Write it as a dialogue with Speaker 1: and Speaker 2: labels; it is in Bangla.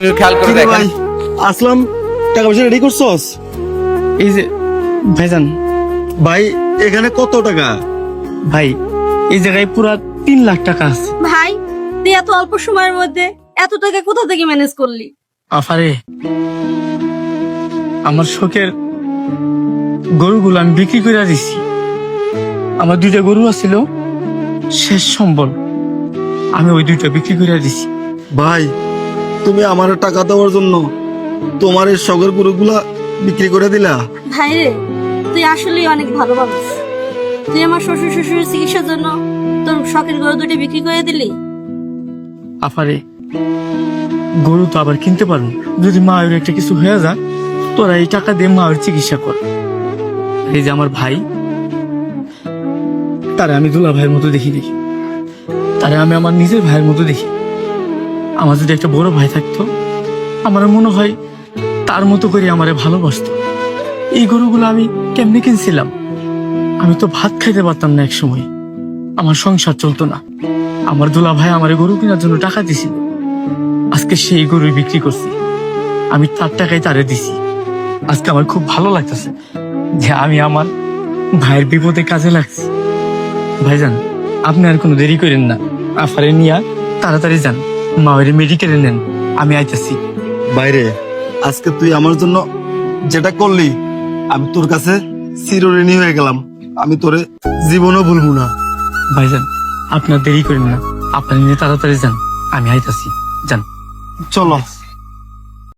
Speaker 1: খেয়াল করে
Speaker 2: কিরে
Speaker 1: দেখেন।
Speaker 2: ভাই আসলাম, টাকা পয়সা রেডি করছস?
Speaker 3: এই যে ভাইজান,
Speaker 2: ভাই এখানে কত টাকা?
Speaker 3: ভাই এই জায়গায় পুরা 3 লাখ টাকা আছে।
Speaker 4: ভাই তুই এত অল্প সময়ের মধ্যে এত টাকা কোথা থেকে ম্যানেজ করলি?
Speaker 3: আফারে, আমার শখের গরুগুলো আমি বিক্রি করে দিছি। আমার 2টা গরু আছিল, শেষ সম্বল আমি ওই 2টা বিক্রি করে দিছি।
Speaker 2: ভাই তুমি আমার টাকা দেওয়ার জন্য তোমার এই শখের গরুগুলা বিক্রি করে দিলা?
Speaker 4: ভাই রে, তুই আসলেই অনেক ভালো মানুষ। তুই আমার শ্বশুর শ্বশুরের চিকিৎসার জন্য তোর শখের গরু দুটি বিক্রি করে দিলি।
Speaker 3: আফারে, গরু তো আবার কিনতে পারবো, যদি মায়ের একটা কিছু হয়ে যায় তোরা এই টাকা দিয়ে মায়ের চিকিৎসা কর। এই যে আমার ভাই, তারে আমি দুলা ভাইয়ের মতো দেখি, তারে আমি আমার নিজের ভাইয়ের মতো দেখি। আমার যদি একটা বড় ভাই থাকতো, আমার মনে হয় তার মতো করে আমারে ভালোবাসতো। এই গরুগুলো আমি কেমনে কিনছিলাম? আমি তো ভাত খাইতে পারতাম না, এক সময় আমার সংসার চলতো না। আমার দুলা ভাই আমার গরু কেনার জন্য টাকা দিছিল, আজকে সেই গরু বিক্রি করছি, আমি তার টাকায় তারে দিছি। আজকে আমার খুব ভালো লাগতেছে যে আমি আমার ভাইয়ের বিপদে কাজে লাগছি। ভাইজান, আপনি আর কোনো দেরি করেন না, আফারে নিয়ে তাড়াতাড়ি যান, মায়ের মেডিকেলে নেন, আমি আইতেছি।
Speaker 2: বাইরে আজকে তুই আমার জন্য যেটা করলি, আমি তোর কাছে চিরঋণী হয়ে গেলাম। আমি তোরে জীবনও ভুলবো না।
Speaker 3: ভাইজান, আপনার দেরি করেন না, আপনার নিয়ে তাড়াতাড়ি যান, আমি আইতাছি, যান।
Speaker 2: চলো।